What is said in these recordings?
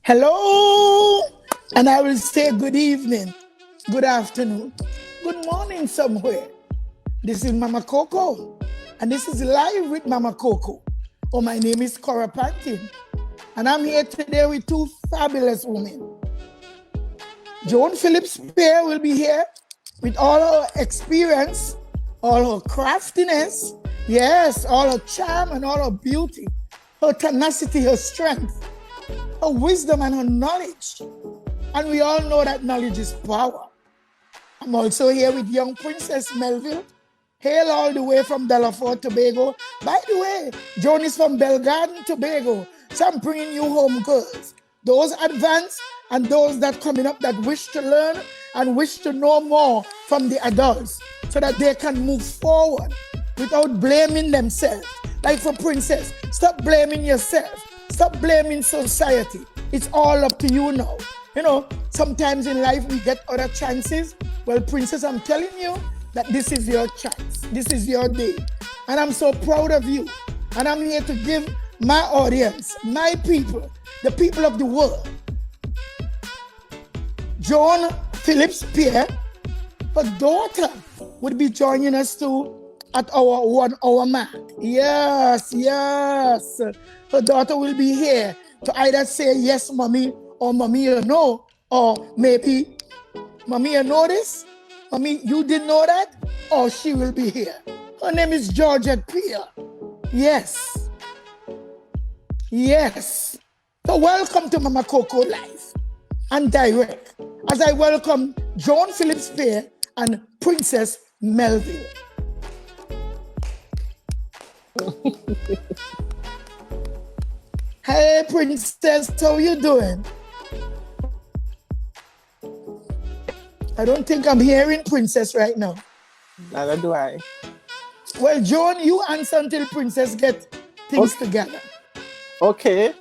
Hello, and I will say good evening, good afternoon, good morning somewhere. This is Mama Coco, and this is Live with Mama Coco. Oh, my name is Cora Pantin, and I'm here today with two fabulous women. Joan Phillips Pierre will be here with all her experience, all her craftiness, yes, all her charm and all her beauty, her tenacity, her strength, her wisdom and her knowledge. And we all know that knowledge is power. I'm also here with young Princess Melville, hail all the way from Tobago. By the way, Joan is from Belle Garden, Tobago. So I'm bringing you home, girls. Those advanced and those that coming up that wish to learn and wish to know more from the adults so that they can move forward without blaming themselves. Like for Princess, stop blaming yourself. Stop blaming society. It's all up to you now. You know, sometimes in life we get other chances. Well, Princess, I'm telling you that this is your chance. This is your day. And I'm so proud of you. And I'm here to give my audience, my people, the people of the world, Joan Phillips Pierre, her daughter, would be joining us too at our 1 hour mark. Yes, yes. Her daughter will be here to either say yes, mommy, or mommy, you know, or maybe, mommy, you know this? Mommy, you didn't know that? Or she will be here. Her name is Georgette Pierre. Yes. Yes. So welcome to Mama Coco Live and Direct as I welcome Joan Phillips Pierre and Princess Melville. Hey, Princess, how you doing? I don't think I'm hearing Princess right now. Neither do I. Well, Joan, you answer until Princess get things together. Okay.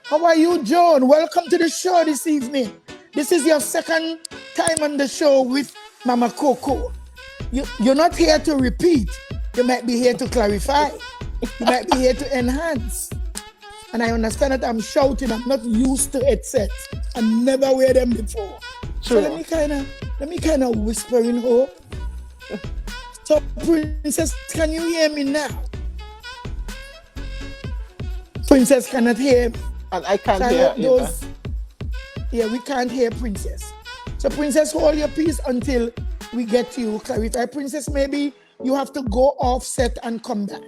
How are you, Joan? Welcome to the show this evening. This is your second time on the show with Mama Coco. You're not here to repeat. You might be here to clarify. You might be here to enhance. And I understand that I'm shouting. I'm not used to headsets. I never wear them before. True. So let me kind of whisper in hope. So, Princess, can you hear me now? Princess cannot hear me. And I can't hear either. Yeah, we can't hear Princess. So, Princess, hold your peace until we get you clarified. Princess, maybe you have to go offset and come back.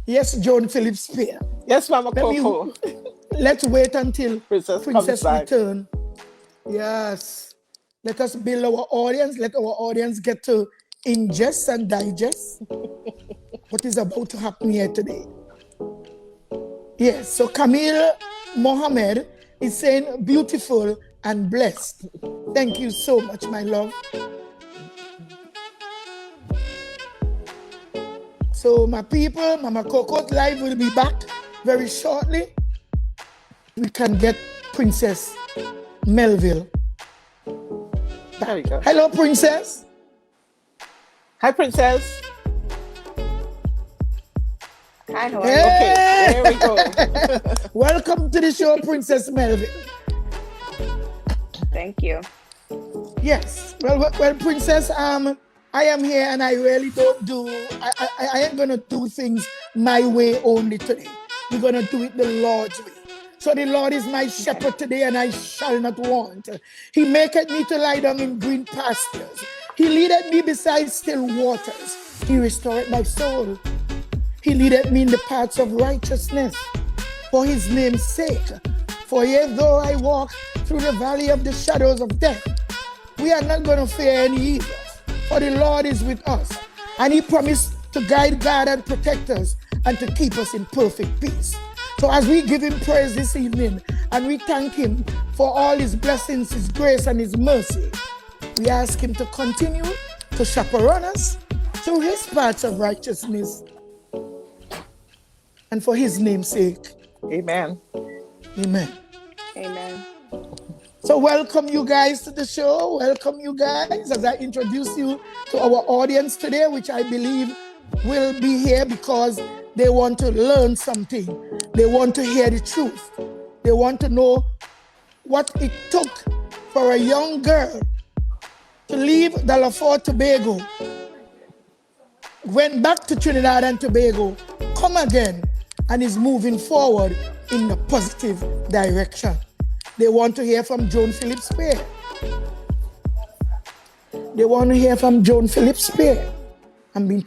Yes, Joan Phillips Pierre. Yes, Mama Coco. Let's wait until Princess return. Yes. Let us build our audience. Let our audience get to ingest and digest what is about to happen here today. Yes, so Camille Mohammed is saying beautiful and blessed. Thank you so much, my love. So my people, Mama Coco's Live will be back very shortly. We can get Princess Melville back. There we go. Hello, Princess. Hi, Princess. Hi, how are Hey! Okay, there we go. Welcome to the show, Princess Melville. Thank you. Yes. Well, Princess, I am here and I really don't do, I ain't gonna do things my way only today. We're gonna do it the Lord's way. So the Lord is my shepherd today and I shall not want. He maketh me to lie down in green pastures. He leadeth me beside still waters. He restored my soul. He leadeth me in the paths of righteousness for his name's sake. For yet though I walk through the valley of the shadows of death, we are not gonna fear any evil. For the Lord is with us, and he promised to guide, guard, and protect us, and to keep us in perfect peace. So as we give him praise this evening, and we thank him for all his blessings, his grace, and his mercy, we ask him to continue to chaperone us through his paths of righteousness, and for his name's sake. Amen. Amen. Amen. So So welcome you guys to the show. Welcome you guys as I introduce you to our audience today, which I believe will be here because they want to learn something. They want to hear the truth. They want to know what it took for a young girl to leave Tobago, went back to Trinidad and Tobago, come again, and is moving forward in a positive direction. They want to hear from Joan Phillips Pierre. They want to hear from Joan Phillips Pierre. I'm being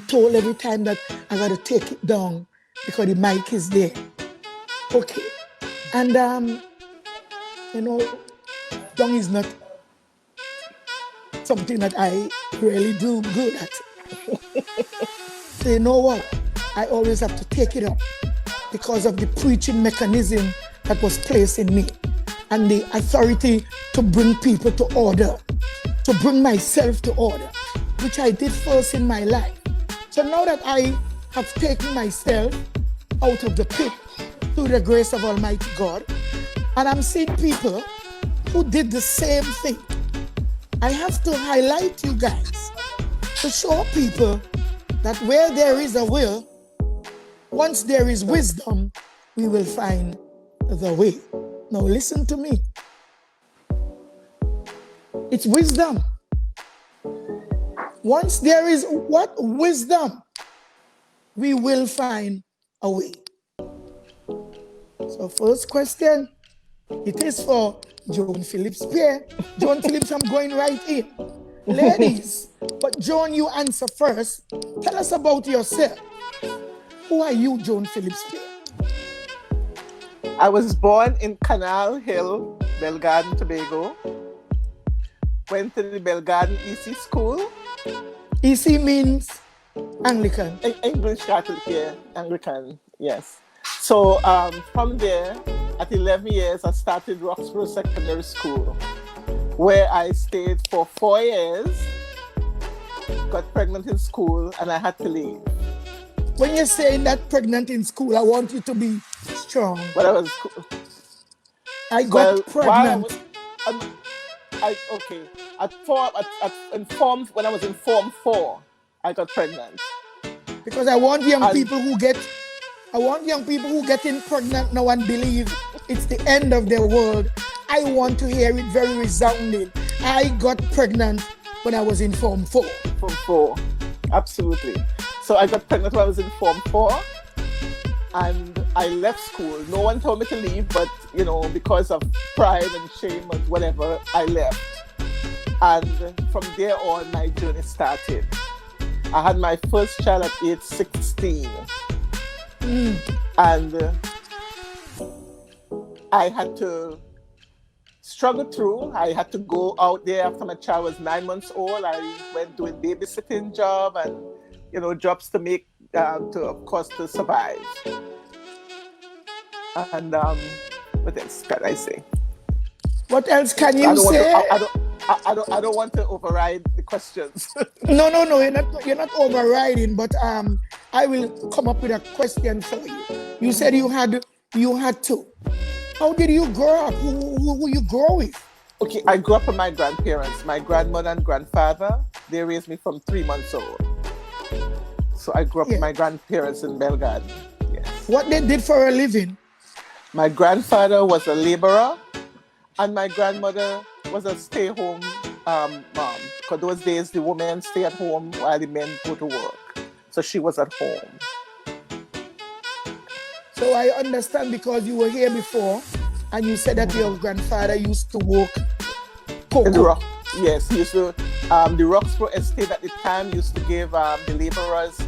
told every time that I gotta take it down because the mic is there. Okay. And down is not something that I really do good at. So you know what? I always have to take it up because of the preaching mechanism that was placed in me and the authority to bring people to order, to bring myself to order, which I did first in my life. So now that I have taken myself out of the pit through the grace of Almighty God, and I'm seeing people who did the same thing, I have to highlight you guys to show people that where there is a will, once there is wisdom, we will find the way. Now listen to me. It's wisdom. Once there is what? Wisdom, we will find a way. So first question, it is for Joan Phillips Pierre. Joan Phillips, I'm going right in. Ladies, but Joan, you answer first. Tell us about yourself. Who are you, Joan Phillips Pierre? I was born in Canal Hill, Belle Garden, Tobago. Went to the Belle Garden EC school. EC means Anglican. English Catholic, yeah, Anglican, yes. So from there, at 11 years, I started Roxborough Secondary School, where I stayed for 4 years, got pregnant in school, and I had to leave. When you're saying that pregnant in school, I want you to be strong. But I was... I got pregnant. When I was in Form 4, I got pregnant. Because I want young people who get in pregnant now and believe it's the end of their world. I want to hear it very resounding. I got pregnant when I was in Form 4. Form 4, absolutely. So I got pregnant when I was in Form 4, and I left school. No one told me to leave, but because of pride and shame and whatever, I left. And from there on, my journey started. I had my first child at age 16. And I had to struggle through. I had to go out there after my child was 9 months old. I went doing babysitting job and, jobs to make, to survive. And what else can I say? What else can you say? I don't want to override the questions. No, you're not overriding, but I will come up with a question for you. You said you had to. How did you grow up? Who you grow with? Okay, I grew up with my grandparents. My grandmother and grandfather, they raised me from 3 months old. So I grew up with my grandparents in Belle Garden. Yes. What they did for a living? My grandfather was a laborer, and my grandmother was a stay-home mom. Because those days the women stay at home while the men go to work. So she was at home. So I understand because you were here before, and you said that your grandfather used to work cocoa. Yes, he used to. The Roxborough estate at the time used to give the laborers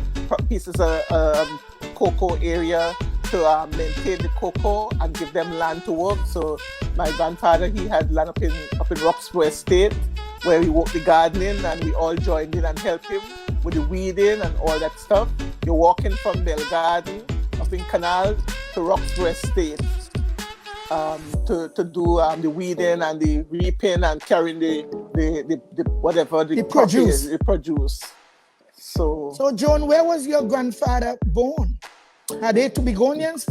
pieces of cocoa area to maintain the cocoa and give them land to work. So my grandfather, he had land up in Roxborough estate where he worked the gardening, and we all joined in and helped him with the weeding and all that stuff. You're walking from Belle Garden up in Canal to Roxborough estate to do the weeding and the reaping and carrying the produce. So Joan, where was your grandfather born? Are they to Begonians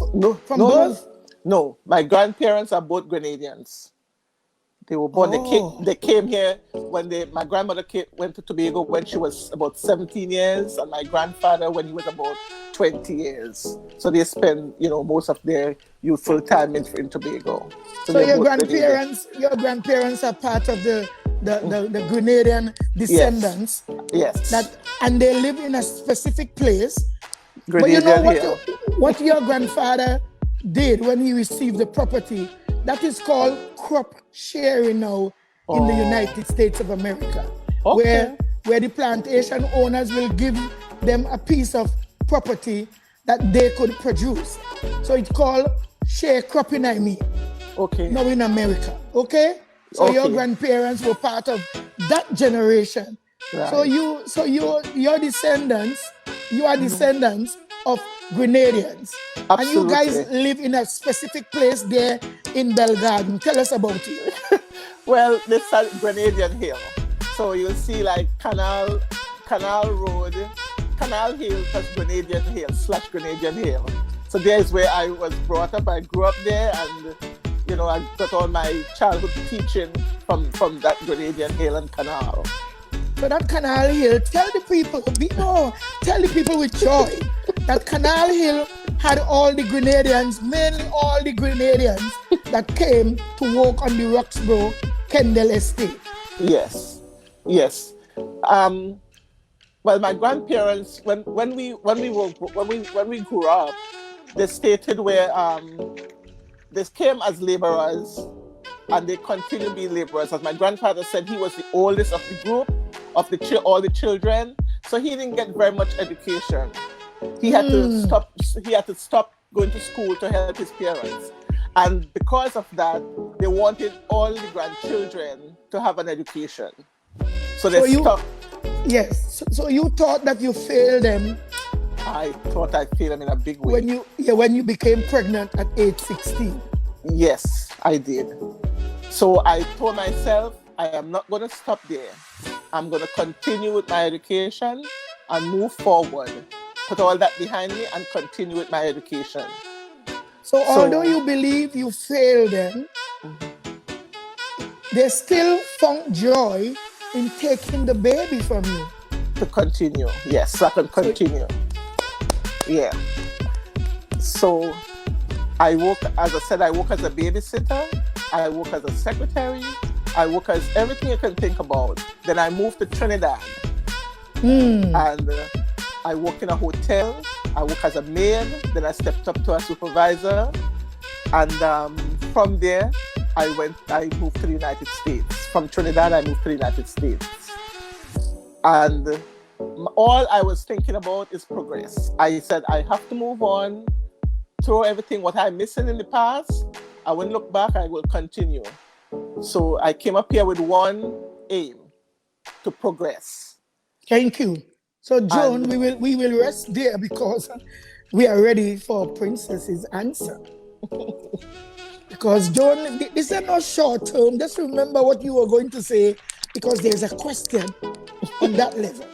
from birth? No, my grandparents are both Grenadians. They were born. Oh. They came here when my grandmother went to Tobago when she was about 17 years, and my grandfather when he was about 20 years. So they spent, most of their youthful time in Tobago. So your grandparents are part of the Grenadian descendants. Yes. And they live in a specific place. Grenadian but what your grandfather did when he received the property, that is called crop sharing now in the United States of America. Okay. Where the plantation owners will give them a piece of property that they could produce. So it's called sharecropping, Okay. now in America. Okay? So your grandparents were part of that generation. Right. So your descendants, you are descendants of Grenadians. Absolutely. And you guys live in a specific place there in Belle Garden. Tell us about it. Well, this is Grenadian Hill. So you'll see like Canal Road, Canal Hill plus Grenadian Hill / Grenadian Hill. So there's where I was brought up. I grew up there, and I got all my childhood teaching from that Grenadian Hill and Canal. So that Canal Hill, tell the people with joy that Canal Hill had all the Grenadians, mainly all the Grenadians that came to work on the Roxborough Kendall estate. Yes. Well, my grandparents, when we grew up, they stated where they came as laborers, and they continue to be laborers. As my grandfather said, he was the oldest of the group, of all the children, so he didn't get very much education. He had to stop. He had to stop going to school to help his parents, and because of that, they wanted all the grandchildren to have an education. So they stopped. Yes. So you thought that you failed them. I thought I failed them in a big way. When you became pregnant at age 16. Yes, I did. So I told myself, I am not going to stop there. I'm going to continue with my education and move forward. Put all that behind me and continue with my education. So although you believe you failed them, they still found joy in taking the baby from you. To continue. Yes, I can continue. Yeah. So I work, as I said, I work as a babysitter. I work as a secretary. I work as everything you can think about. Then I moved to Trinidad. And I work in a hotel. I work as a maid. Then I stepped up to a supervisor. And from there, I moved to the United States. From Trinidad, I moved to the United States. And all I was thinking about is progress. I said, I have to move on, throw everything, what I'm missing in the past. I won't look back, I will continue. So I came up here with one aim, to progress. Thank you. So Joan, we will rest there because we are ready for Princess's answer. Because Joan, this is not short term. Just remember what you were going to say, because there's a question on that level.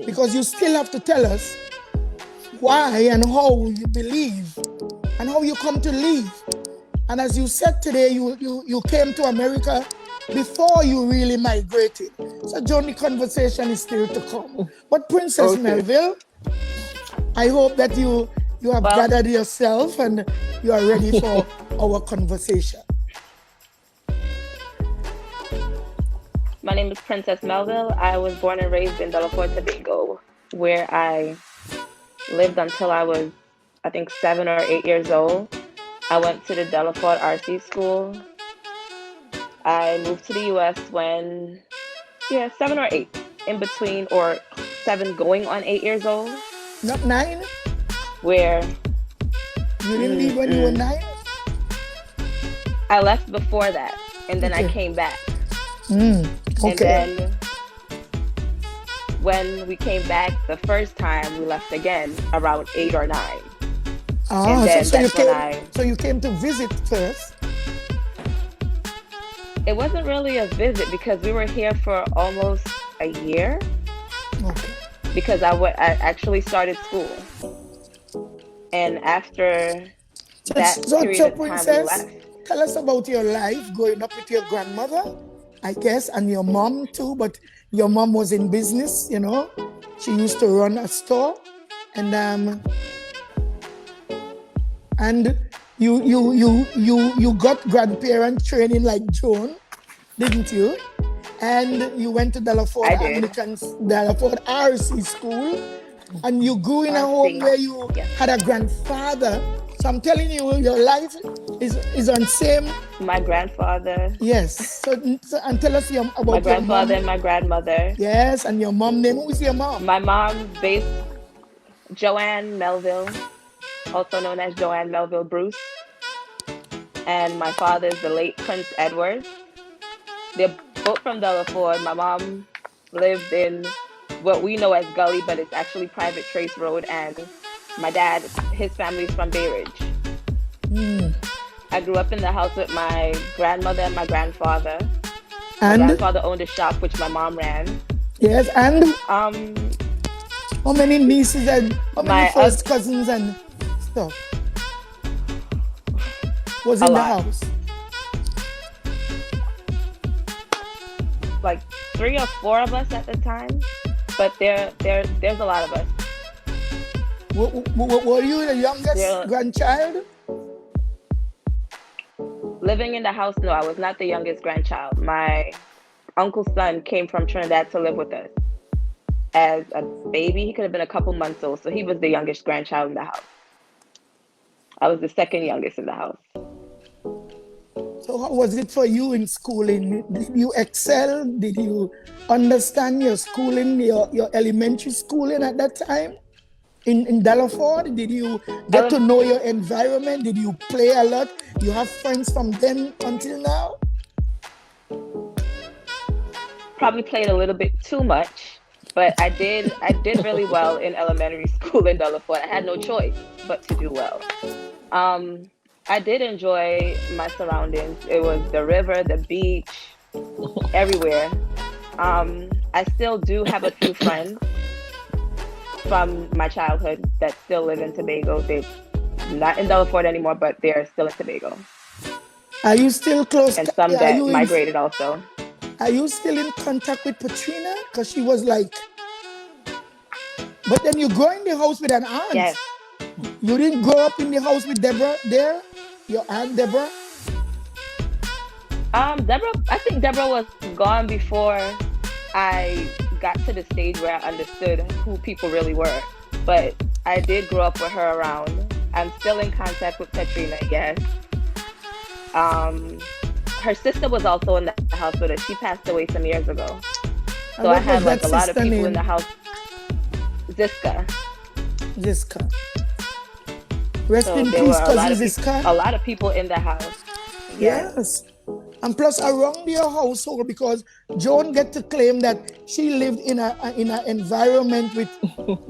Because you still have to tell us why and how you believe and how you come to live. And as you said today, you came to America before you really migrated. So Joan, the conversation is still to come. But Princess Melville, I hope that you have gathered yourself and you are ready for our conversation. My name is Princess Melville. I was born and raised in Tobago, where I lived until I was, I think, 7 or 8 years old. I went to the Delaford RC school. I moved to the U.S. when, 7 or 8, in between, or 7 going on 8 years old. Not 9? Where? You didn't leave when you were 9? I left before that, and then I came back. And then when we came back the first time, we left again around 8 or 9. And then so you came to visit first? It wasn't really a visit because we were here for almost a year. Okay. Because I actually started school. And after that period of time, we left. tell us about your life growing up with your grandmother, I guess, and your mom too. But your mom was in business, you know. She used to run a store, and you got grandparent training like Joan, didn't you? And you went to I did. Dallaford RC school, and you grew in a home RC. where you Yes. had a grandfather. So I'm telling you, your life is on same. My grandfather, Yes. And tell us my about your grandfather mom. and my grandmother. Yes, and your mom name. Who is your mom? My mom, based Joanne Melville, also known as Joanne Melville Bruce, and my father is the late Prince Edward. They're both from Delaforte. My mom lived in what we know as Gully, but it's actually Private Trace Road, and my dad, his family's from Bay Ridge. I grew up in the house with my grandmother and my grandfather. My And grandfather owned a shop which my mom ran. yes, and Um, how many nieces and how many my first cousins and stuff was A in the lot. house? like 3 or 4 of us at the time, but there's a lot of us. Were you the youngest Yeah. grandchild? Living in the house, no, I was not the youngest grandchild. My uncle's son came from Trinidad to live with us as a baby. He could have been a couple months old, so he was the youngest grandchild in the house. I was the second youngest in the house. So how was it for you in schooling? Did you excel? Did you understand your schooling, your elementary schooling at that time? In Dallaford, did you get to know your environment? Did you play a lot? You have friends from then until now? Probably played a little bit too much, but I did really well in elementary school in Delaforte. I had no choice but to do well. I did enjoy my surroundings. It was the river, the beach, everywhere. I still do have a few friends from my childhood that still live in Tobago. They're not in Delaforte anymore, but they're still in Tobago. Are you still close? And some that migrated also. Are you still in contact with Patrina? Because she was like, but then you grow in the house with an aunt. Yes. You didn't grow up in the house with Deborah there? Your aunt Deborah? Deborah, I think Deborah was gone before I got to the stage where I understood who people really were. But I did grow up with her around. I'm still in contact with Katrina, yes. Her sister was also in the house with us. She passed away some years ago. So I had like a lot of people in the house. Ziska. Rest in peace, cousin Ziska. A lot of people in the house. Yes. And plus around your household, because Joan get to claim that she lived in an environment with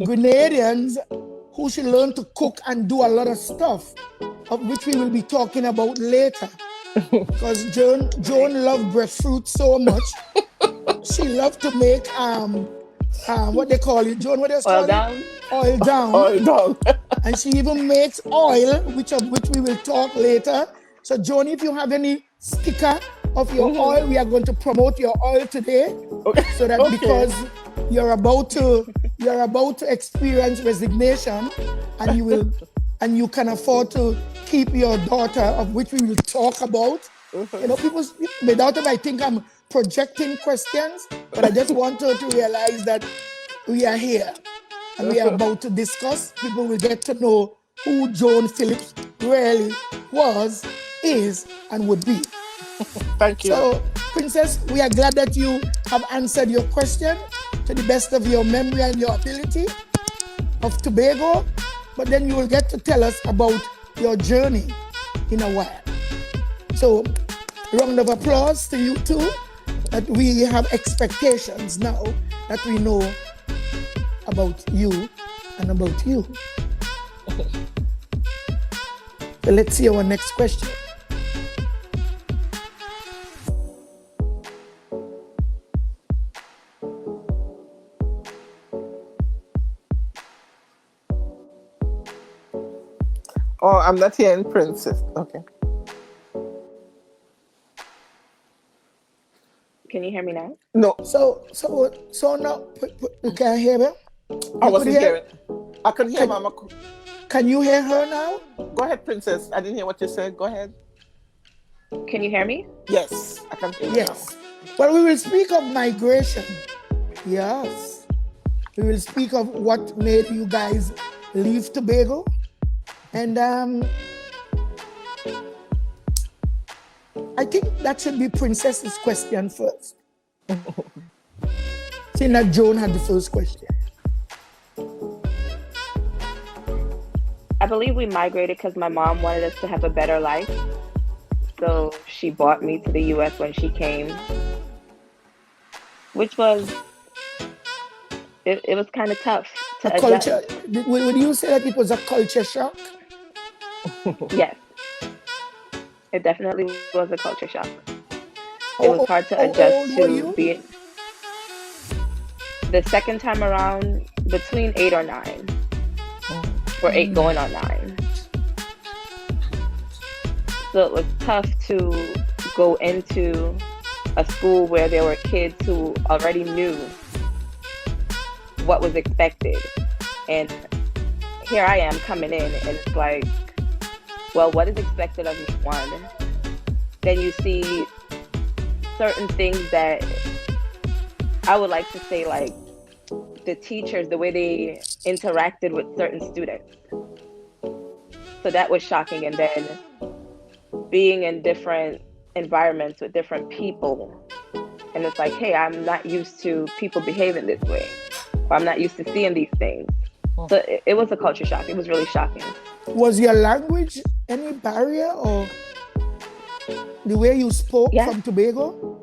Grenadians who she learned to cook and do a lot of stuff, of which we will be talking about later. Because Joan loved breadfruit so much. She loved to make what they call it, Joan, what they call it? Oil down. Oil down. And she even makes oil, which we will talk later. So Joan, if you have any sticker of your oil, we are going to promote your oil today. So that because you're about to experience resignation, and you can afford to keep your daughter, of which we will talk about. You know, my daughter might think I'm projecting questions, but I just want her to realize that we are here and we are about to discuss. People will get to know who Joan Phillips really was, is, and would be. Thank you. So, Princess, we are glad that you have answered your question to the best of your memory and your ability of Tobago, but then you will get to tell us about your journey in a while. So, round of applause to you too, that we have expectations now that we know about you and about you. So let's see our next question. Oh, I'm not hearing Princess. Okay. Can you hear me now? No, So now, you can hear me? I You could wasn't hear? hearing. I couldn't hear Can, Mama. can you hear her now? Go ahead, Princess. I didn't hear what you said. Go ahead. Can you hear me? Yes, I can hear you Yes. Well, we will speak of migration. Yes. We will speak of what made you guys leave Tobago. And I think that should be Princess's question first. Seeing that Joan had the first question. I believe we migrated because my mom wanted us to have a better life. So she brought me to the US when she came, which was, it was kind of tough to A adjust. culture, would you say that it was a culture shock? Yes, it definitely was a culture shock. It was hard to How old adjust were to you? being the second time around between 8 or 9, or 8 going on 9. So it was tough to go into a school where there were kids who already knew what was expected. And here I am coming in, and it's like, well, what is expected of me? One, then you see certain things that I would like to say, like the teachers, the way they interacted with certain students. So that was shocking. And then being in different environments with different people, and it's like, hey, I'm not used to people behaving this way, or I'm not used to seeing these things. So it was a culture shock. It was really shocking. Was your language any barrier, or the way you spoke Yeah. from Tobago?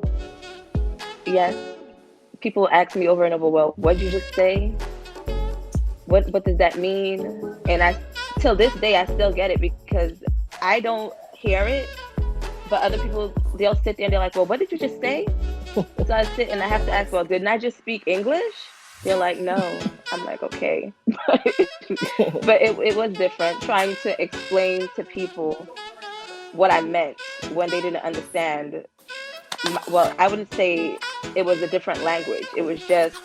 Yes. People ask me over and over, well, what'd you just say? What does that mean? And I, till this day, I still get it because I don't hear it, but other people, they'll sit there and they're like, well, what did you just say? So I sit and I have to ask, well, didn't I just speak English? They're like, no. I'm like, okay. But it was different trying to explain to people what I meant when they didn't understand. Well, I wouldn't say it was a different language. It was just,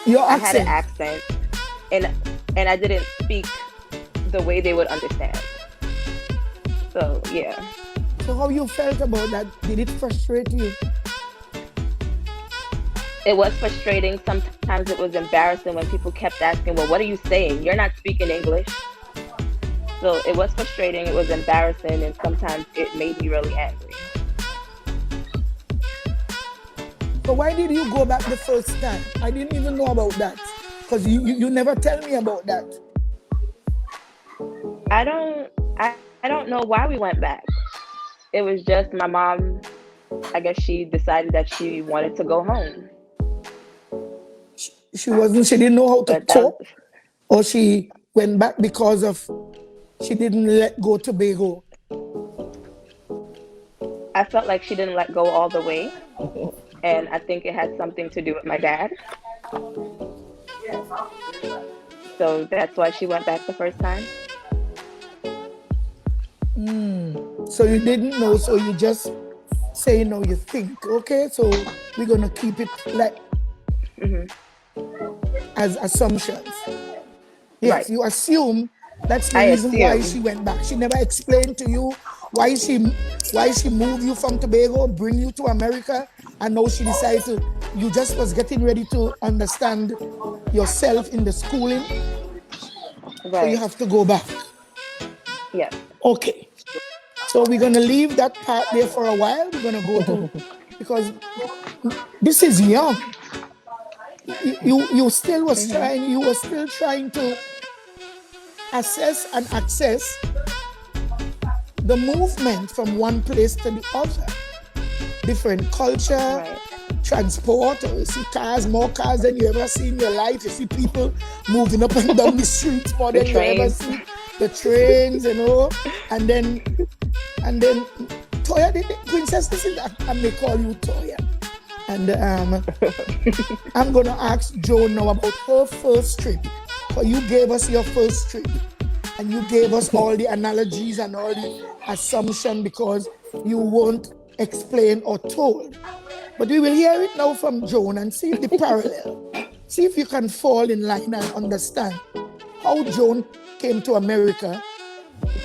Your I had an accent. accent, and I didn't speak the way they would understand. So, yeah. So how you felt about that? Did it frustrate you? It was frustrating. Sometimes it was embarrassing when people kept asking, well, what are you saying? You're not speaking English. So it was frustrating, it was embarrassing, and sometimes it made me really angry. So why did you go back the first time? I didn't even know about that. Because you never tell me about that. I don't know why we went back. It was just my mom, I guess she decided that she wanted to go home. She didn't know how to But talk, or she went back because of she didn't let go Tobago. I felt like she didn't let go all the way. And I think it had something to do with my dad. So that's why she went back the first time. So you didn't know, so you just say no, you think. Okay, so we're gonna keep it like as assumptions. Yes, Right. you assume that's the reason why she went back. She never explained to you why she moved you from Tobago, bring you to America, and now she decided to. You just was getting ready to understand yourself in the schooling, Right. so you have to go back. Yes. Okay, so we're gonna leave that part there for a while. We're gonna go to because this is young. You still was trying. You were still trying to assess and access the movement from one place to the other. Different culture, Right. transport. You see cars, more cars than you ever see in your life. You see people moving up and down the streets more than you ever see. The trains, you know, and then Toya, Princess, this is I may call you Toya. And I'm gonna ask Joan now about her first trip. So you gave us your first trip, and you gave us all the analogies and all the assumption because you weren't explained or told. But we will hear it now from Joan and see if the parallel, see if you can fall in line and understand how Joan came to America.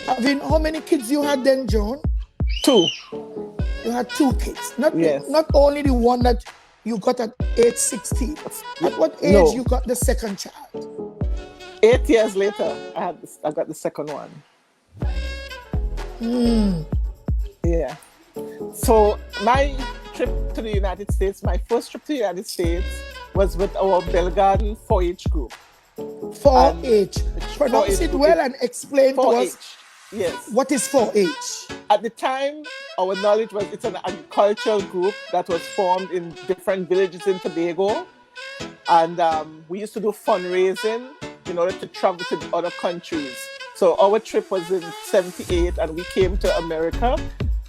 Having how many kids you had then, Joan? 2. You had 2 kids. Yes. Not only the one that you got at age 16. At what age you got the second child? 8 years later, I got the second one. Yeah. So my trip to the United States, my first trip to the United States was with our Belle Garden 4-H group. 4-H. Pronounce it well and explain 4-H. to us. Yes. What is 4-H? At the time, our knowledge was it's an agricultural group that was formed in different villages in Tobago. And we used to do fundraising in order to travel to other countries. So our trip was in 78 and we came to America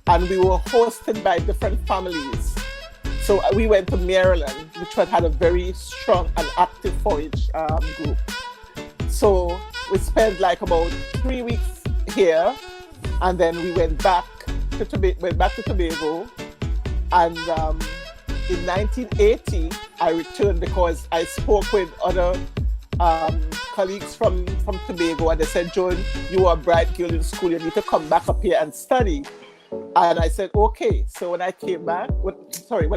and we were hosted by different families. So we went to Maryland, which had a very strong and active 4-H group. So we spent like about 3 weeks here, and then we went back to Tobago. And in 1980, I returned because I spoke with other colleagues from Tobago, and they said, "Joan, you are a bright girl in school. You need to come back up here and study." And I said, okay. So when I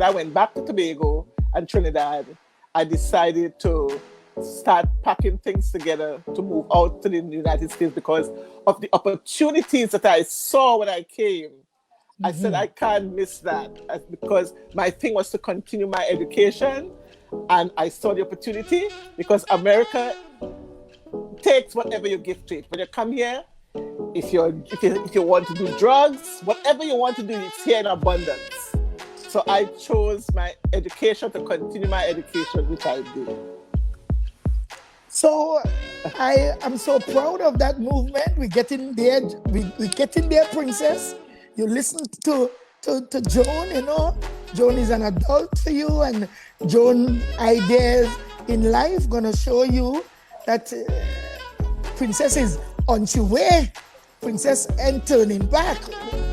went back to Tobago and Trinidad, I decided to start packing things together to move out to the United States because of the opportunities that I saw when I came. I said, I can't miss that because my thing was to continue my education. And I saw the opportunity because America takes whatever you give to it. When you come here, if you want to do drugs, whatever you want to do, it's here in abundance. So I chose my education to continue my education, which I did. So I am so proud of that movement. We getting there, Princess. You listen to Joan, you know. Joan is an adult for you, and Joan ideas in life gonna show you that Princess is on your way. Princess ain't turning back.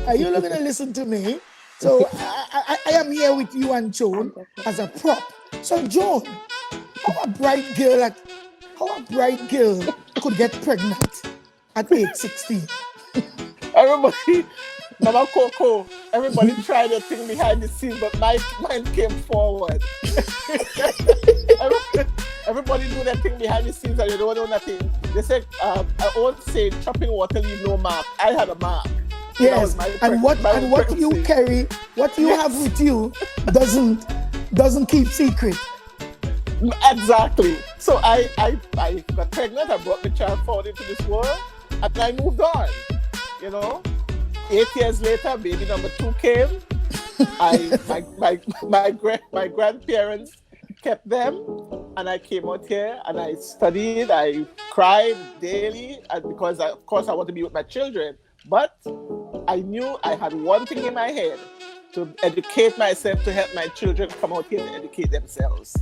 Are you not gonna listen to me? So I am here with you and Joan as a prop. So Joan, how a bright girl could get pregnant at age 16? Everybody, Mama Coco, everybody tried their thing behind the scenes, but mine came forward. Everybody do their thing behind the scenes and you don't know nothing. They said, I won't say chopping water leave no mark. I had a mark. Yes, and what you carry, what you have with you doesn't keep secret. Exactly. So I got pregnant, I brought the child forward into this world, and I moved on. You know, 8 years later, baby number 2 came. My grandparents kept them, and I came out here and I studied. I cried daily, and because of course I want to be with my children. But I knew I had one thing in my head: to educate myself, to help my children come out here to educate themselves.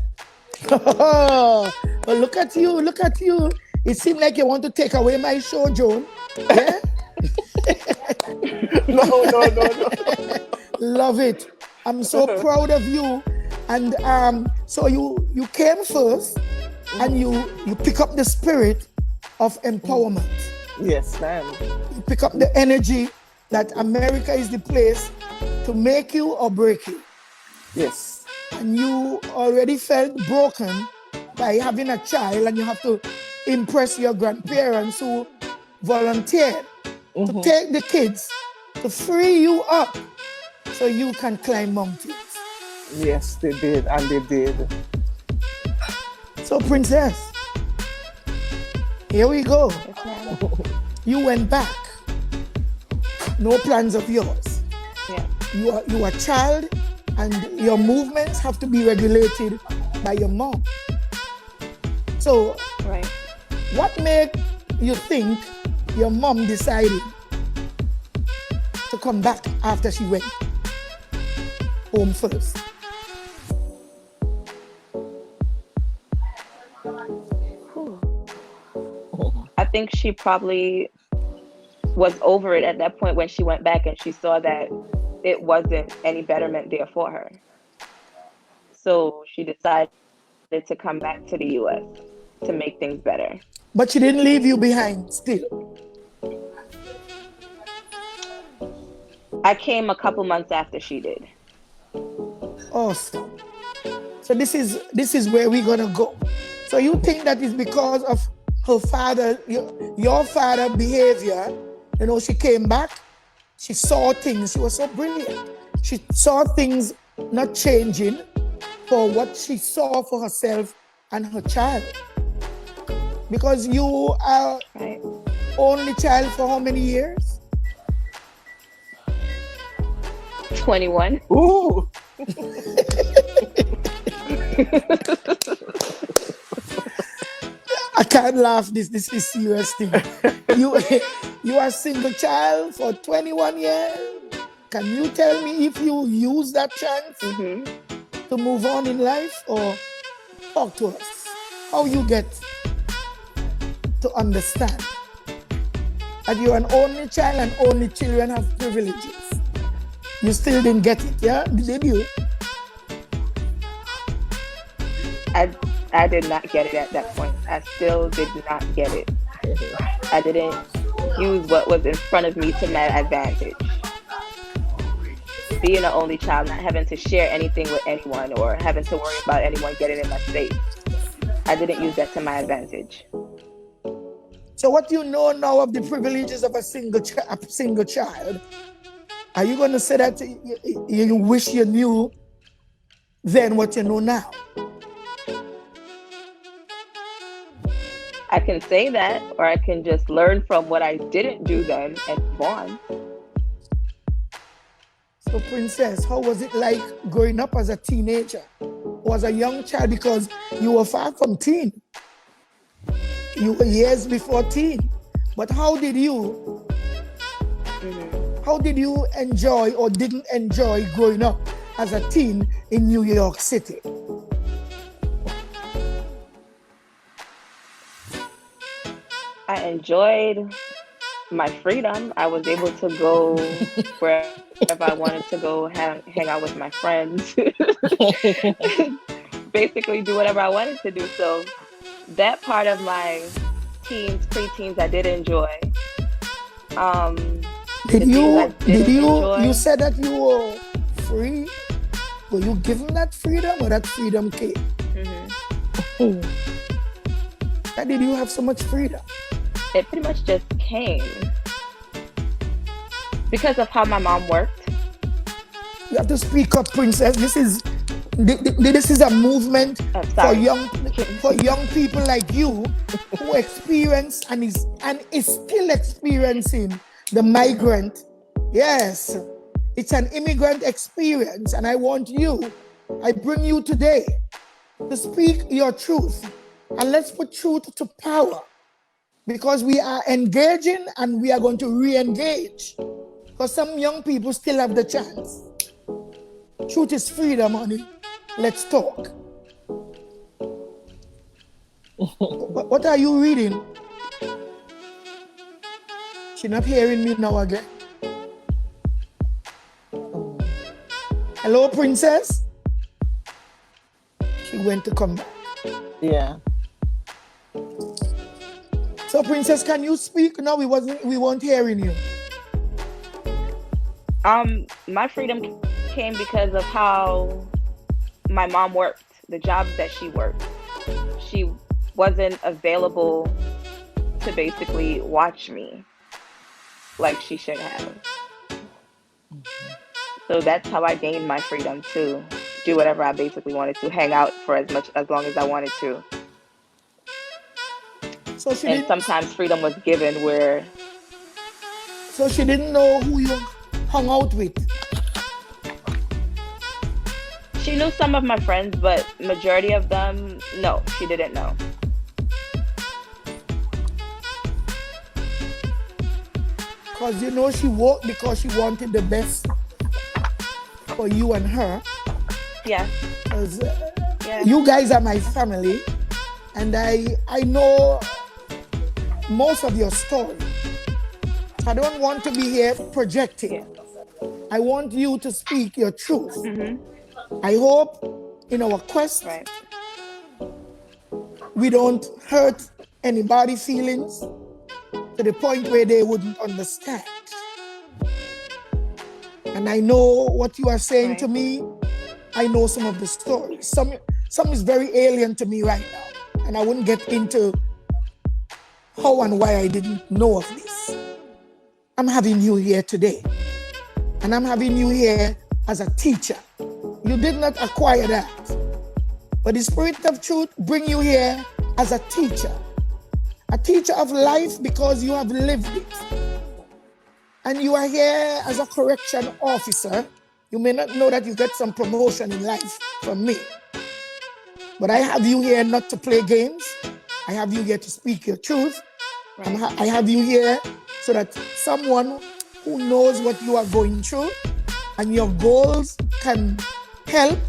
Oh, well, look at you. It seemed like you want to take away my show, Joan. Yeah? No. Love it. I'm so proud of you. And so you came first, and you pick up the spirit of empowerment. Yes, ma'am. You pick up the energy that America is the place to make you or break you. Yes. And you already felt broken by having a child, and you have to impress your grandparents who volunteered to take the kids to free you up so you can climb mountains. Yes, they did, and they did. So, Princess, here we go. You went back. No plans of yours. Yeah. You are a child, and your movements have to be regulated by your mom. So, Right. what made you think your mom decided to come back after she went home first? I think she probably was over it at that point when she went back and she saw that it wasn't any betterment there for her. So she decided to come back to the US to make things better. But she didn't leave you behind still. I came a couple months after she did. Awesome. So this is where we're gonna go. So you think that is because of her father, your father behavior? You know, she came back, she saw things, she was so brilliant. She saw things not changing for what she saw for herself and her child. Because you are Right. only child for how many years? 21. Ooh. I can't laugh. This is serious thing. You are single child for 21 years. Can you tell me if you use that chance to move on in life, or talk to us how you get to understand that you're an only child and only children have privileges? You still didn't get it, yeah? Did you? I did not get it at that point. I still did not get it. I didn't use what was in front of me to my advantage. Being an only child, not having to share anything with anyone or having to worry about anyone getting in my space. I didn't use that to my advantage. So what you know now of the privileges of a single child, are you going to say that you wish you knew then what you know now? I can say that, or I can just learn from what I didn't do then and move on. So Princess, how was it like growing up as a teenager or as a young child? Because you were far from teen. You were years before teen. But how did you enjoy or didn't enjoy growing up as a teen in New York City? I enjoyed my freedom. I was able to go wherever I wanted to go, hang out with my friends, basically do whatever I wanted to do. So that part of my teens, preteens, I did enjoy. You said that you were free? Were you given that freedom, or that freedom came? Why did you have so much freedom? It pretty much just came because of how my mom worked. You have to speak up, Princess. This is a movement for young people like you who experience and is still experiencing the migrant. Yes, it's an immigrant experience, and I bring you today to speak your truth, and let's put truth to power. Because we are engaging and we are going to re-engage. Because some young people still have the chance. Truth is freedom, honey. Let's talk. What are you reading? She's not hearing me now again. Hello, Princess? She went to come back. Yeah. So, Princess, can you speak? No, we weren't hearing you. My freedom came because of how my mom worked, the jobs that she worked. She wasn't available to basically watch me like she should have. So that's how I gained my freedom to do whatever I basically wanted to, hang out for as long as I wanted to. And sometimes freedom was given where... So she didn't know who you hung out with? She knew some of my friends, but majority of them, no, she didn't know. Because you know she worked because she wanted the best for you and her. Yeah. Because you guys are my family, and I know most of your story. I don't want to be here projecting. I want you to speak your truth. I hope in our quest. Right. We don't hurt anybody's feelings to the point where they wouldn't understand. And I know what you are saying to me. I know some of the stories. Some is very alien to me right now. And I wouldn't get into how and why I didn't know of this. I'm having you here today. And I'm having you here as a teacher. You did not acquire that. But the Spirit of Truth bring you here as a teacher of life, because you have lived it. And you are here as a correction officer. You may not know that you get some promotion in life from me. But I have you here not to play games. I have you here to speak your truth. Right. I have you here so that someone who knows what you are going through and your goals can help.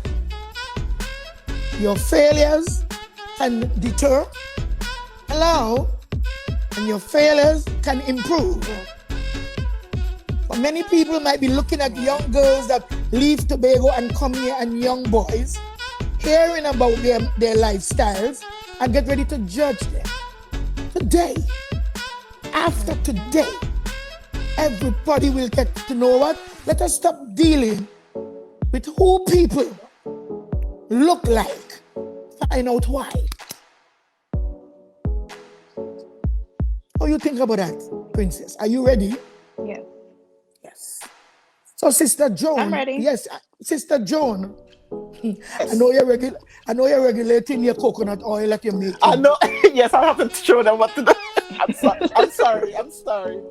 Your failures can deter. Hello? And your failures can improve. But many people might be looking at young girls that leave Tobago and come here, and young boys, hearing about their lifestyles, and get ready to judge them. Today, after today, everybody will get to know what? Let us stop dealing with who people look like. Find out why. How you think about that, Princess? Are you ready? Yes. Yes. So, Sister Joan. I'm ready. Yes, Sister Joan. I know you're regulating your coconut oil that you're making. I know. Yes, I have to show them what to do. I'm sorry.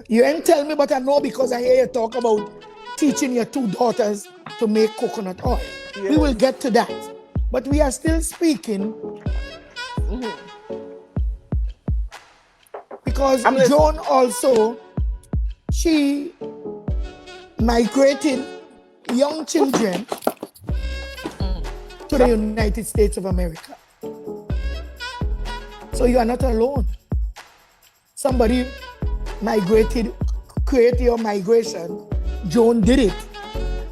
You ain't tell me, but I know because I hear you talk about teaching your two daughters to make coconut oil. Yes. We will get to that. But we are still speaking because Joan also, she migrated young children to the United States of America. So you are not alone. Somebody create your migration. Joan did it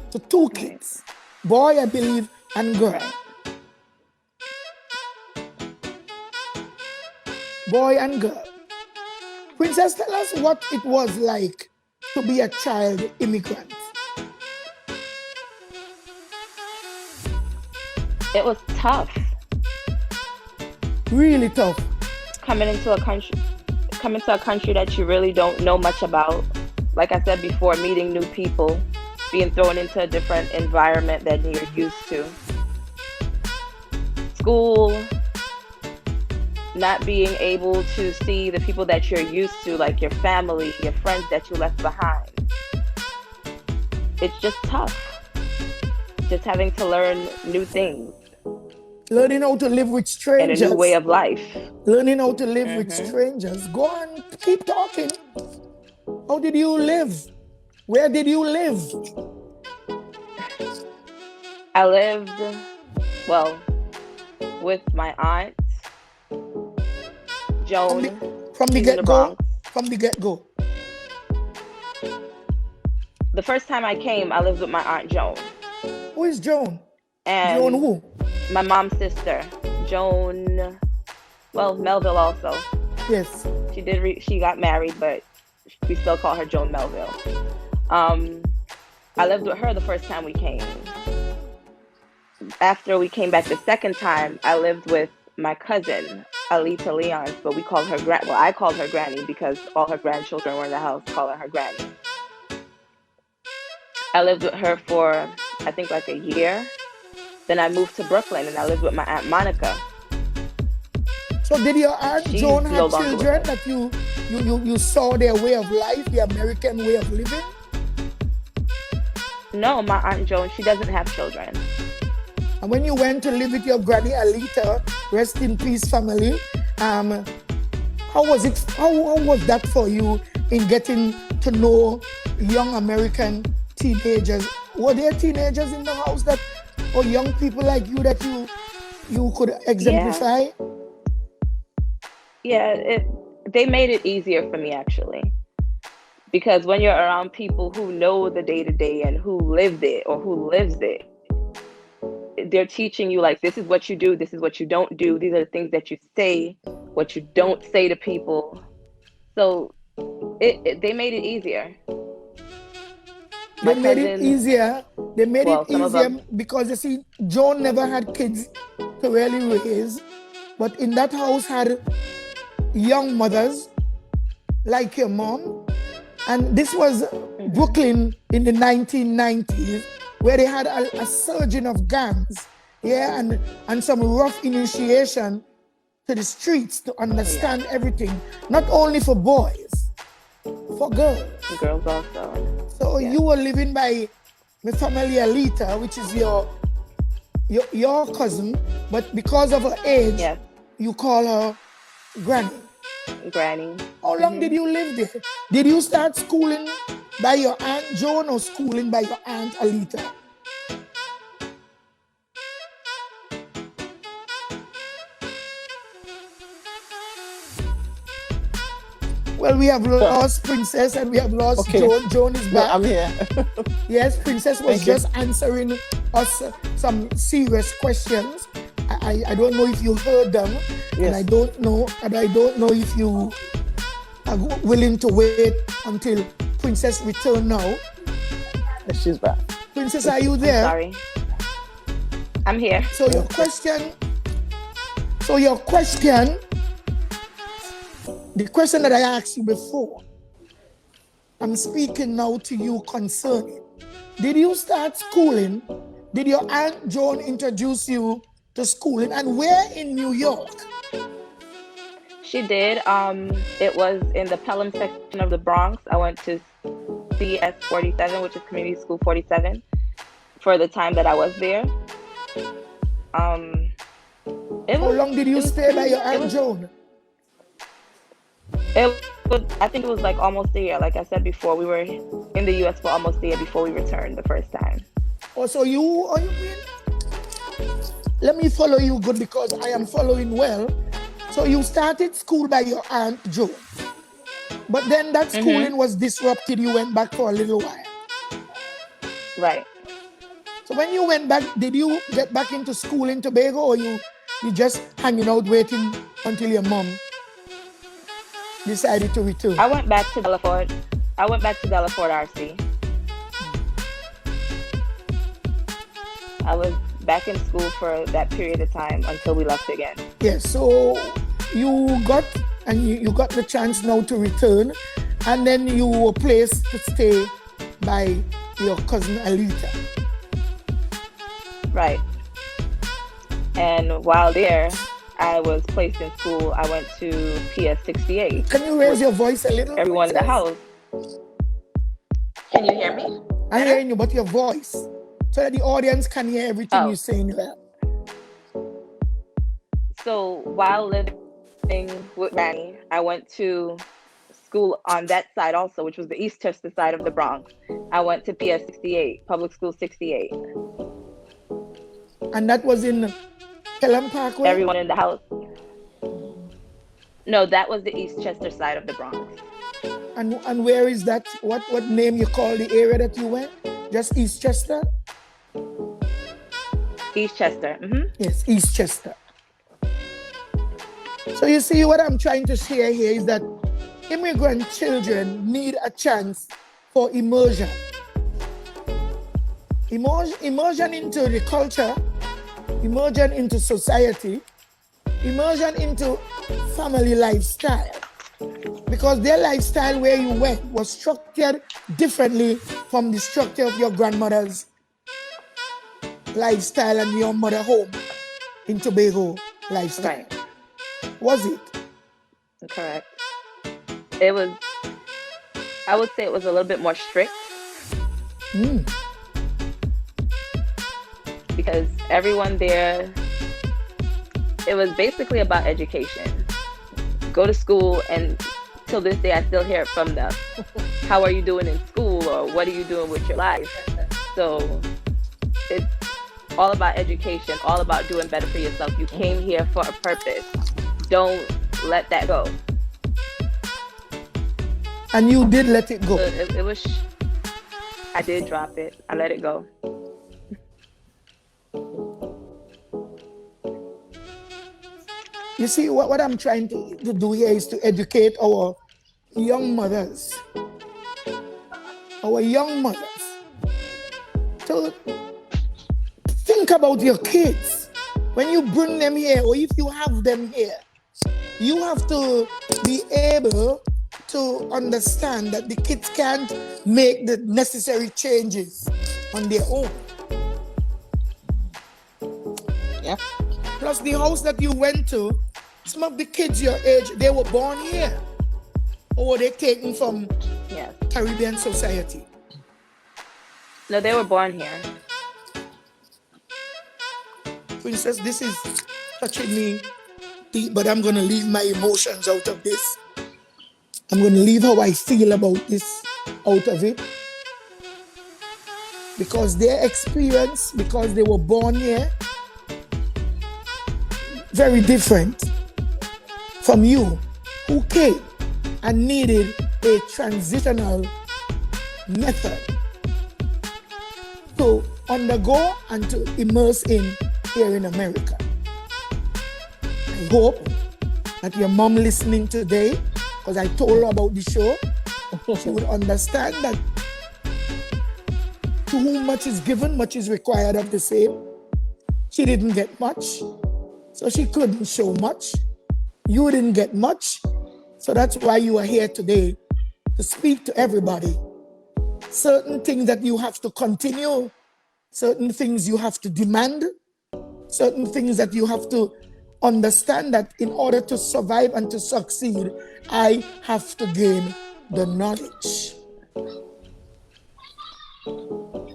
to two kids, boy, I believe, and girl. Boy and girl. Princess, tell us what it was like to be a child immigrant. It was tough. Really tough. Coming into a country that you really don't know much about. Like I said before, meeting new people, being thrown into a different environment than you're used to. School, not being able to see the people that you're used to, like your family, your friends that you left behind. It's just tough. Just having to learn new things. Learning how to live with strangers. And a new way of life. Learning how to live with strangers. Go on, keep talking. How did you live? Where did you live? I lived, well, with my aunt, Joan. From the get-go? From the get-go. The first time I came, I lived with my aunt Joan. Who is Joan? And Joan who? My mom's sister, Joan. Well, Melville also. Yes. She got married, but we still call her Joan Melville. I lived with her the first time we came. After we came back the second time, I lived with my cousin, Alita Leons, but we called her I called her Granny because all her grandchildren were in the house calling her Granny. I lived with her for, I think, like a year. Then I moved to Brooklyn and I lived with my Aunt Monica. So did your Aunt Joan have children that you saw their way of life, the American way of living? No, my Aunt Joan, she doesn't have children. And when you went to live with your Granny Alita, rest in peace family, how was it? How was that for you in getting to know young American teenagers? Were there teenagers in the house or young people like you that you could exemplify? Yeah, they made it easier for me actually. Because when you're around people who know the day-to-day and who lived it or who lives it, they're teaching you like, this is what you do, this is what you don't do, these are the things that you say, what you don't say to people. So they made it easier. They made it easier. They made it some of easier them, because you see, Joan never had kids to really raise, but in that house had young mothers like your mom. And this was Brooklyn in the 1990s, where they had a surging of gangs, yeah, and some rough initiation to the streets to understand everything, not only for boys, for girls. Girls also. So you were living by my family Alita, which is your cousin, but because of her age, you call her Granny. Granny. How long did you live there? Did you start schooling by your Aunt Joan or schooling by your Aunt Alita? Well, we have lost Princess and we have lost Joan. Joan is back. No, I'm here. Yes, Princess was just answering us some serious questions. I don't know if you heard them, and I don't know if you are willing to wait until Princess return now. She's back. Princess, are you there? Sorry, I'm here. So your question, the question that I asked you before, I'm speaking now to you concerning. Did you start schooling? Did your Aunt Joan introduce you to schooling, and where in New York? She did. It was in the Pelham section of the Bronx. I went to CS 47, which is Community School 47, for the time that I was there. How long did you stay by your Aunt Joan? I think it was like almost a year. Like I said before, we were in the U.S. for almost a year before we returned the first time. Oh, so let me follow you good because I am following well. So you started school by your Aunt Joan, but then that schooling was disrupted. You went back for a little while. Right. So when you went back, did you get back into school in Tobago, or you just hanging out waiting until your mom decided to return? I went back to Delaford. RC. I was back in school for that period of time until we left again. Yes, so you got the chance now to return, and then you were placed to stay by your cousin Alita. Right. And while there, I was placed in school. I went to PS 68. Can you raise your voice a little? Everyone in the house. Can you hear me? I'm hearing you, but your voice, so that the audience can hear everything you're saying there. So while living with Granny, I went to school on that side also, which was the Eastchester side of the Bronx. I went to PS 68, Public School 68. And that was in Pelham Parkway? Everyone in the house. No, that was the Eastchester side of the Bronx. And where is that? What name you call the area that you went? Just Eastchester? Eastchester. Yes, Eastchester. So you see, what I'm trying to share here is that immigrant children need a chance for immersion. Immersion into the culture, immersion into society, immersion into family lifestyle. Because their lifestyle where you went was structured differently from the structure of your grandmother's lifestyle and your mother home in Tobago lifestyle. Right. Was it? Correct. It was, I would say it was a little bit more strict. Because everyone there, it was basically about education. Go to school, and till this day I still hear it from them. How are you doing in school, or what are you doing with your life? So it's all about education, all about doing better for yourself. You came here for a purpose. Don't let that go. And you did let it go. So it was, I did drop it. I let it go. You see, what I'm trying to do here is to educate our young mothers. Our young mothers. To think about your kids. When you bring them here, or if you have them here, you have to be able to understand that the kids can't make the necessary changes on their own. Yeah. Plus, the house that you went to, some of the kids your age, they were born here. Or were they taken from Caribbean society? No, they were born here. Princess, this is touching me deep, but I'm going to leave my emotions out of this. I'm going to leave how I feel about this out of it. Because their experience, because they were born here, very different from you, who came and needed a transitional method to undergo and to immerse in here in America. I hope that your mom listening today, because I told her about the show, she would understand that to whom much is given, much is required of the same. She didn't get much, so she couldn't show much. You didn't get much, so that's why you are here today, to speak to everybody. Certain things that you have to continue, certain things you have to demand, certain things that you have to understand that in order to survive and to succeed, I have to gain the knowledge.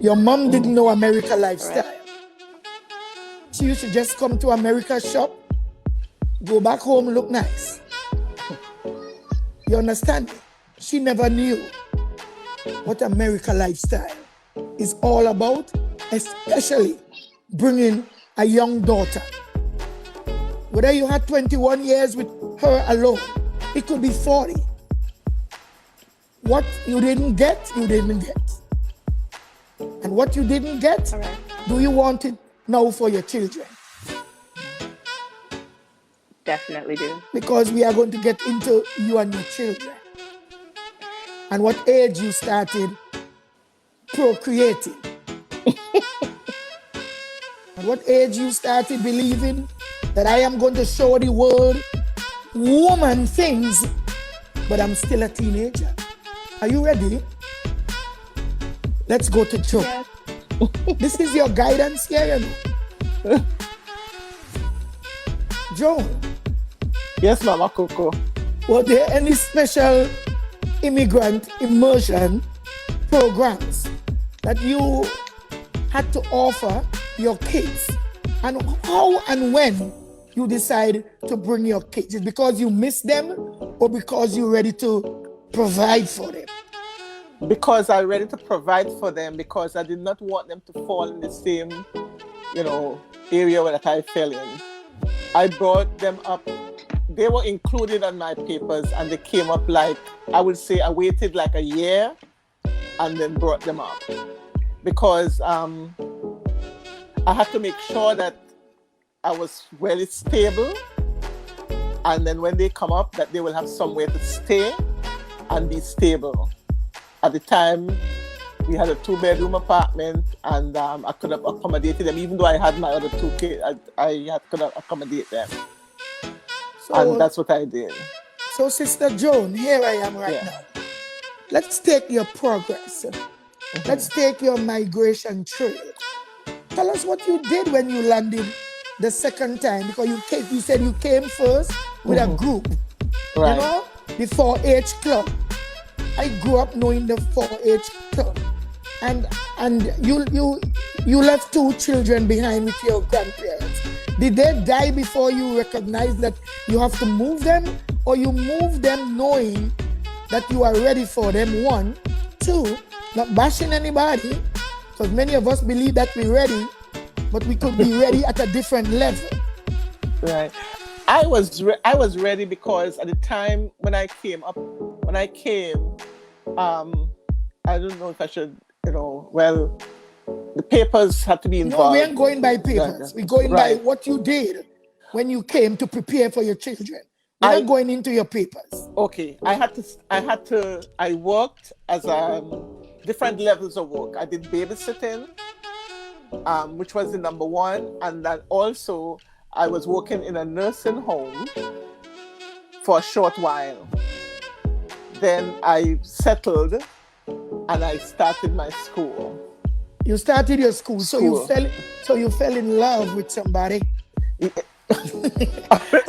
Your mom didn't know America lifestyle. She used to just come to America shop, go back home, look nice. You understand? She never knew what America lifestyle is all about, especially bringing a young daughter. Whether you had 21 years with her alone, it could be 40. What you didn't get, you didn't get. And what you didn't get, do you want it now for your children? Definitely do. Because we are going to get into you and your children. And what age you started procreating. And what age you started believing that I am going to show the world woman things, but I'm still a teenager. Are you ready? Let's go to Joan. Yes. This is your guidance here, you know. Joan. Yes, Mama Coco. Were there any special immigrant immersion programs that you had to offer your kids? And how and when you decide to bring your kids? Is it because you miss them or because you're ready to provide for them? Because I'm ready to provide for them, because I did not want them to fall in the same, area that I fell in. I brought them up. They were included on my papers and they came up like, I would say I waited like a year and then brought them up. Because I had to make sure that I was really stable, and then when they come up that they will have somewhere to stay and be stable. At the time, we had a 2-bedroom apartment, and I could have accommodated them. Even though I had my other 2 kids, I could have accommodated them. And that's what I did. So, Sister Joan, here I am right now. Let's take your progress. Let's take your migration trail. Tell us what you did when you landed the second time, because you said you came first with a group. Right. You know, the 4-H club. I grew up knowing the 4-H club, and you left 2 children behind with your grandparents. Did they die before you recognized that you have to move them, or you move them knowing that you are ready for them? 1, 2, not bashing anybody, because many of us believe that we're ready, but we could be ready at a different level. Right. I was ready because at the time when I came, I don't know if I should, the papers had to be involved. No, we ain't going by papers. We're going by what you did. when you came to prepare for your children? We're not going into your papers. Okay, I worked as different levels of work. I did babysitting, which was the number one, and then also I was working in a nursing home for a short while. Then I settled and I started my school. You started your school. So you fell in love with somebody.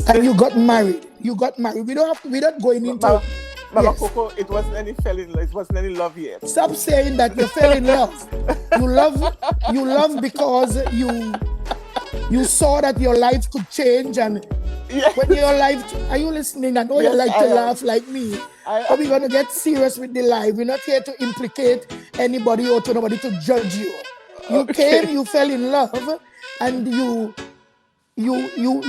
And you got married. We don't going into Mama Coco, it wasn't any love yet. Stop saying that you fell in love. You love because you saw that your life could change, and when your life, are you listening? I know you like to laugh like me. But we're gonna get serious with the life. We're not here to implicate anybody or to nobody to judge you. You came, you fell in love, and you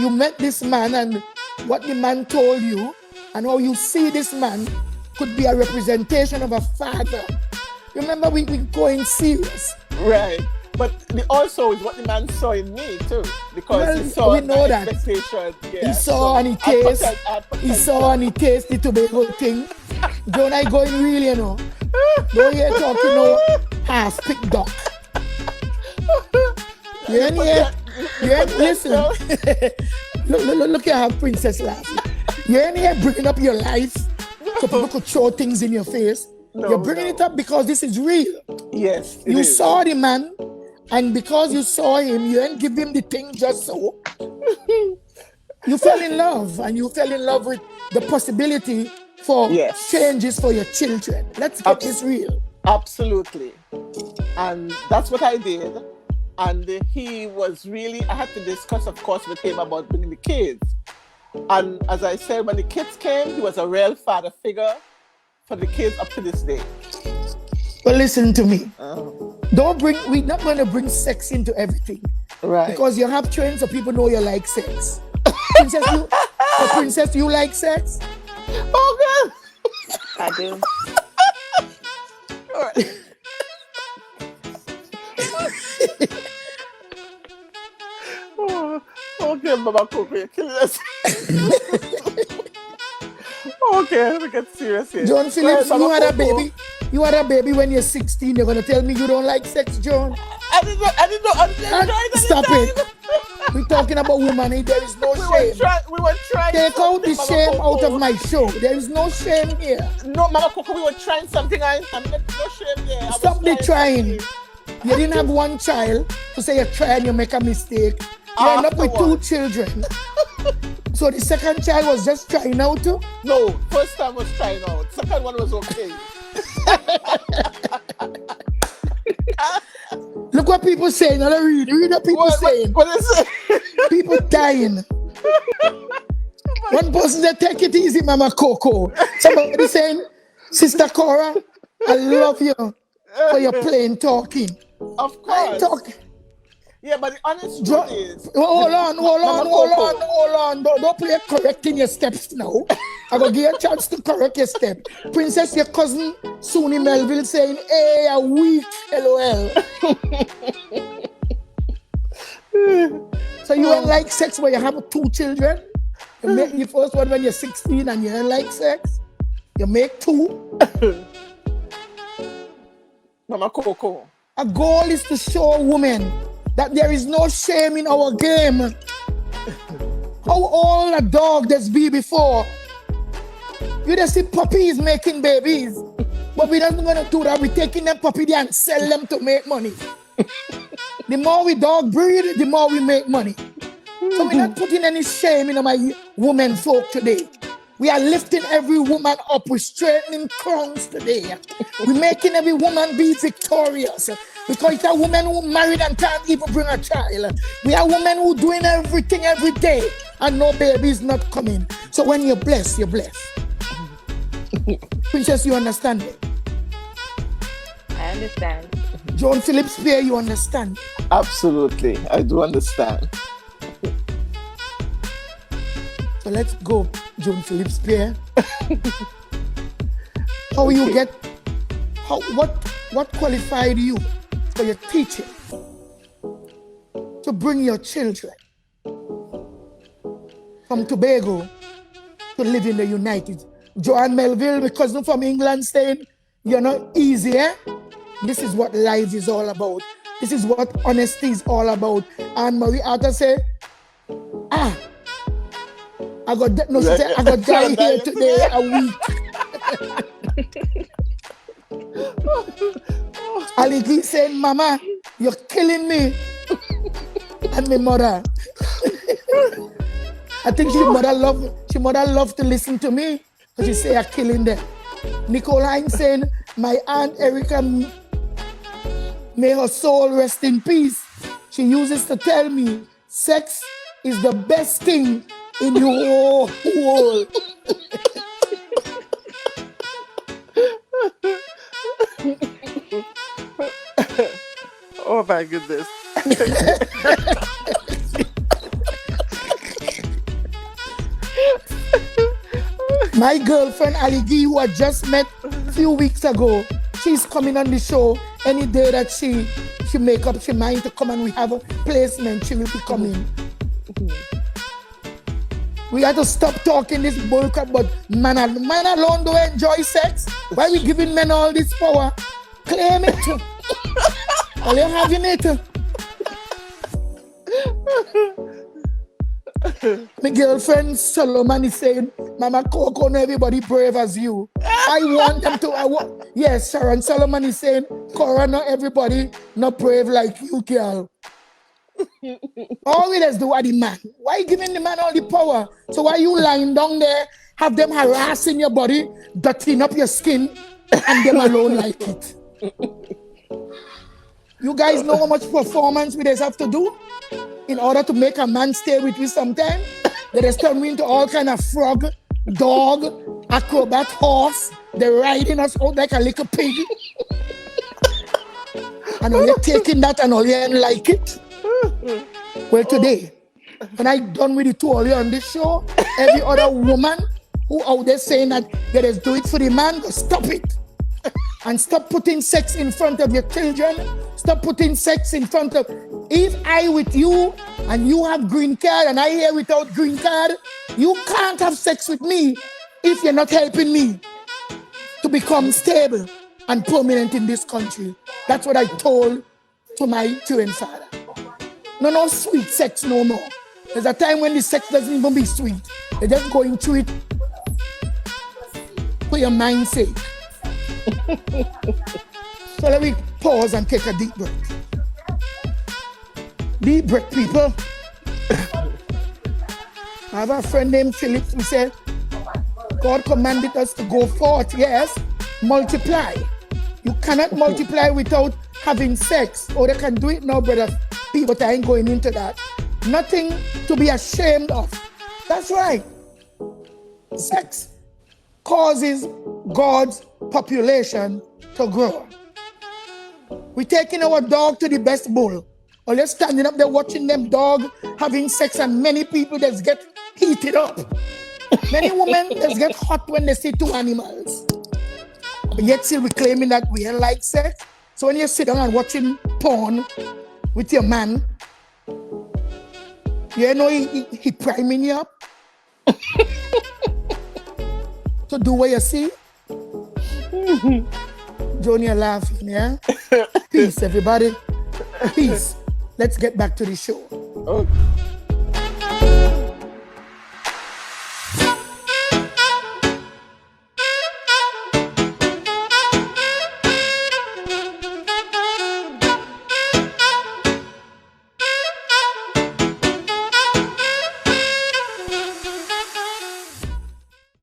met this man, and what the man told you and how you see this man could be a representation of a father. Remember, we going serious. Right. But also is what the man saw in me too, because he saw we know that. Expectation. Yeah. He saw and he tasted. He saw and he tasted the Tobago thing. Joan, I going real, you know. Don't hear talking no half-picked duck. You ain't here. Listen. Look at how Princess laughing. You ain't here bringing up your life so people could throw things in your face. You're bringing it up because this is real. Yes. You saw the man, and because you saw him, you ain't give him the thing just so. You fell in love, and you fell in love with the possibility for changes for your children. Let's get this real. Absolutely. And that's what I did. And he was really, I had to discuss, of course, with him about bringing the kids. And as I said, when the kids came, he was a real father figure for the kids up to this day. But listen to me. We're not going to bring sex into everything. Right. Because you have trained so people know you like sex. Princess, you like sex? Oh, God. I do. All right. Okay, Mama Coco, you're killing us. Okay, let me get serious here. Joan Phillips, you had a baby. You had a baby when you're 16. You're gonna tell me you don't like sex, Joan? I didn't know. Stop it. We're talking about woman. There is no shame. We were trying. Take out the shame out of my show. There is no shame here. No, Mama Coco, we were trying something. I'm not no shame there. Stop the trying. You didn't have one child to say you try and you make a mistake. You end up with 2 children. So the second child was just trying out too? No, first time was trying out. Second one was okay. Look what people saying. I don't read what people saying. What is it? People dying. One person said, take it easy, Mama Coco. Somebody saying, Sister Cora, I love you for your plain talking. Of course. Yeah, but the honest truth is... Hold on. Don't play correcting your steps now. I'm going to give you a chance to correct your step. Princess, your cousin, Suni Melville, saying, hey, a weak, LOL. So you don't like sex when you have 2 children? You make the first one when you're 16 and you don't like sex? You make 2? Mama Coco. A goal is to show women that there is no shame in our game. How old a dog does be before? You just see puppies making babies. But we're not going to do that. We're taking them puppy there and sell them to make money. The more we dog breed, the more we make money. So we're not putting any shame in my women folk today. We are lifting every woman up. We're straightening crowns today. We're making every woman be victorious. Because it's a woman who married and can't even bring a child. We are women who doing everything every day and no baby is not coming. So when you're blessed, you're blessed. Princess, you understand it? I understand. Joan Phillips Pierre, you understand? Absolutely, I do understand. So let's go, Joan Phillips Pierre. What qualified you for your teaching to bring your children from Tobago to live in the United. Joan Melville, my cousin from England, saying, you're not easy, eh? This is what life is all about. This is what honesty is all about. And Marie Arthur said, I got guy here today a week. Aligi saying, Mama, you're killing me. And my mother. I think she mother love to listen to me. But she say, you're killing them. Nicoline saying, my Aunt Erica, may her soul rest in peace. She uses to tell me, sex is the best thing in the whole world. Oh my goodness. My girlfriend Aligi, who I just met a few weeks ago, she's coming on the show. Any day that she make up she mind to come and we have a placement, she will be coming. We have to stop talking this bullcrap, but man alone don't enjoy sex. Why we giving men all this power? Claim it. All you having it. My girlfriend Solomon is saying, Mama Coco, not everybody brave as you. I want them to. Yes, Sharon Solomon is saying, Cora, not everybody not brave like you, girl. All we let's do are the man. Why giving the man all the power? So why you lying down there, have them harassing your body, dirtying up your skin, and them alone like it? You guys know how much performance we just have to do in order to make a man stay with you sometime? They just turn me into all kind of frog, dog, acrobat, horse. They're riding us out like a little pig. And all you're taking that and all you ain't like it. Well, today, when I done with the two of you on this show, every other woman who out there saying that they just do it for the man, stop it. And stop putting sex in front of your children. Stop putting sex in front of... If I with you and you have green card and I here without green card, you can't have sex with me if you're not helping me to become stable and permanent in this country. That's what I told to my children's father. No sweet sex no more. There's a time when the sex doesn't even be sweet. They're just going through it for your mind's sake. So let me pause and take a deep breath. Deep breath, people. I have a friend named Phillips who said, God commanded us to go forth, yes, multiply. You cannot multiply without having sex. Oh, they can do it now, brother. But I ain't going into that. Nothing to be ashamed of. That's right. Sex causes God's population to grow. We're taking our dog to the best bull. Or they're standing up there watching them dog having sex, and many people just get heated up. Many women just get hot when they see two animals. But yet still we're claiming that we don't like sex. So when you sit down and watching porn with your man, you know he priming you up to do what you see. Joan, you're laughing, yeah? Peace, everybody. Peace. Let's get back to the show. Okay.